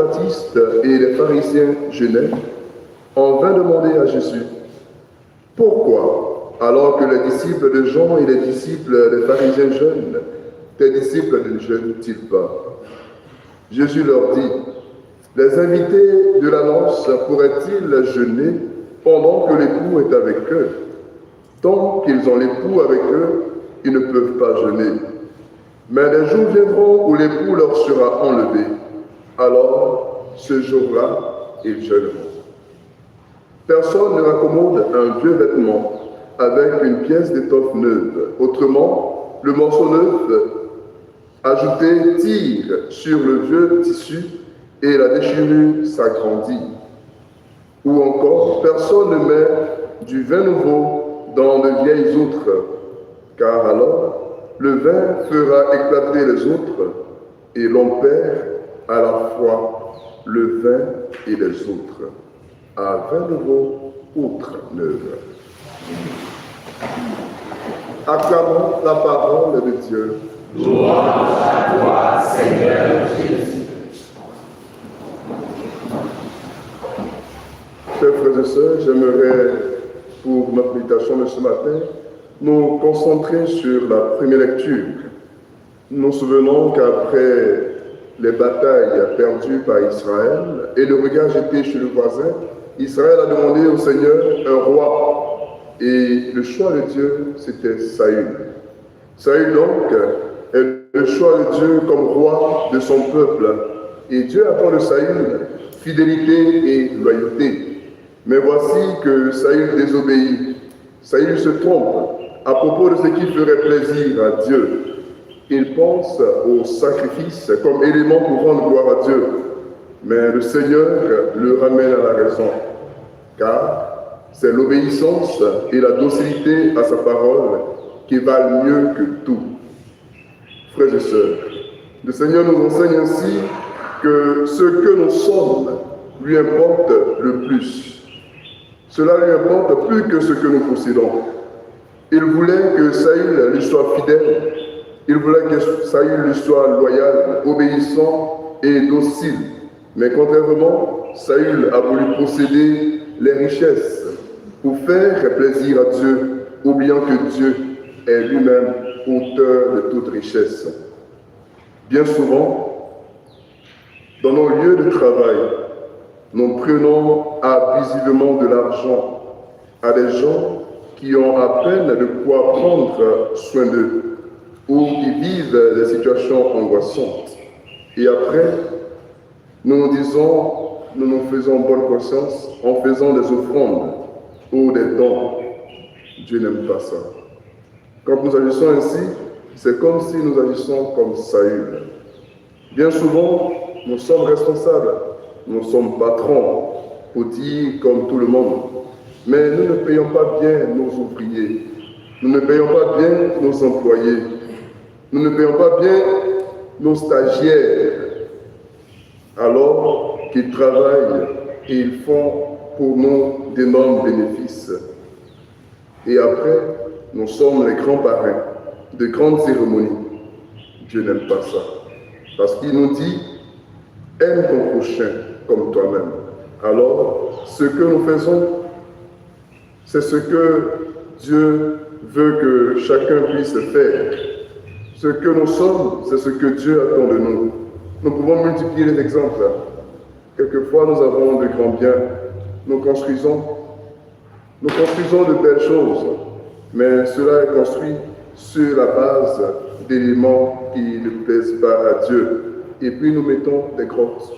Jean-Baptiste et les pharisiens jeûnaient, on vint demander à Jésus, « Pourquoi, alors que les disciples de Jean et les disciples des pharisiens jeûnent, tes disciples ne jeûnent-ils pas ?» Jésus leur dit, « Les invités de la noce pourraient-ils jeûner pendant que l'époux est avec eux? Tant qu'ils ont l'époux avec eux, ils ne peuvent pas jeûner. Mais des jours viendront où l'époux leur sera enlevé. Alors, ce jour-là, ils jeûneront. Personne ne raccommode un vieux vêtement avec une pièce d'étoffe neuve. Autrement, le morceau neuf ajouté tire sur le vieux tissu et la déchirure s'agrandit. Ou encore, personne ne met du vin nouveau dans de vieilles outres, car alors le vin fera éclater les outres et l'on perd à la fois le vin et les outres. À vin nouveau, outre neuve. Acclamons la parole de Dieu. Louange à toi, Seigneur Jésus. Chers frères et sœurs, j'aimerais, pour notre méditation de ce matin, nous concentrer sur la première lecture. Nous nous souvenons qu'après les batailles perdues par Israël et le regard jeté chez le voisin, Israël a demandé au Seigneur un roi. Et le choix de Dieu, c'était Saül. Saül, donc, est le choix de Dieu comme roi de son peuple. Et Dieu attend de Saül fidélité et loyauté. Mais voici que Saül désobéit. Saül se trompe à propos de ce qui ferait plaisir à Dieu. Il pense au sacrifice comme élément pour rendre gloire à Dieu. Mais le Seigneur le ramène à la raison. Car c'est l'obéissance et la docilité à sa parole qui valent mieux que tout. Frères et sœurs, le Seigneur nous enseigne ainsi que ce que nous sommes lui importe le plus. Cela lui importe plus que ce que nous possédons. Il voulait que Saül lui soit fidèle. Il voulait que Saül lui soit loyal, obéissant et docile. Mais contrairement, Saül a voulu posséder les richesses pour faire plaisir à Dieu, oubliant que Dieu est lui-même auteur de toute richesse. Bien souvent, dans nos lieux de travail, nous prenons abusivement de l'argent à des gens qui ont à peine de quoi prendre soin d'eux ou qui vivent des situations angoissantes. Et après, nous nous faisons bonne conscience en faisant des offrandes ou des dons. Dieu n'aime pas ça. Quand nous agissons ainsi, c'est comme si nous agissons comme Saül. Bien souvent, nous sommes responsables, nous sommes patrons, pour dire comme tout le monde. Mais nous ne payons pas bien nos ouvriers, nous ne payons pas bien nos employés, nous ne payons pas bien nos stagiaires, alors qu'ils travaillent et ils font pour nous d'énormes bénéfices. Et après, nous sommes les grands parrains de grandes cérémonies. Dieu n'aime pas ça. Parce qu'il nous dit, aime ton prochain comme toi-même. Alors, ce que nous faisons, c'est ce que Dieu veut que chacun puisse faire. Ce que nous sommes, c'est ce que Dieu attend de nous. Nous pouvons multiplier les exemples. Quelquefois, nous avons de grands biens. Nous construisons de belles choses, mais cela est construit sur la base d'éléments qui ne plaisent pas à Dieu. Et puis nous mettons des grottes,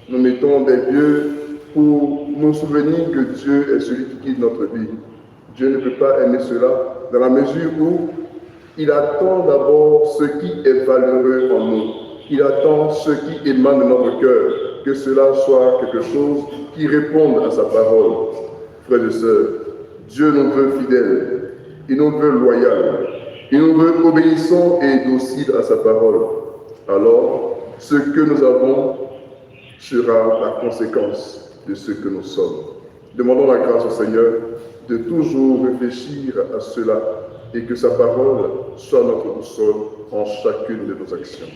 nous mettons des lieux pour nous souvenir que Dieu est celui qui guide notre vie. Dieu ne peut pas aimer cela dans la mesure où il attend d'abord ce qui est valeureux en nous. Il attend ce qui émane de notre cœur, que cela soit quelque chose qui réponde à sa parole. Frères et sœurs, Dieu nous veut fidèles, il nous veut loyaux, il nous veut obéissants et dociles à sa parole. Alors, ce que nous avons sera la conséquence de ce que nous sommes. Demandons la grâce au Seigneur de toujours réfléchir à cela et que sa parole soit notre boussole en chacune de nos actions.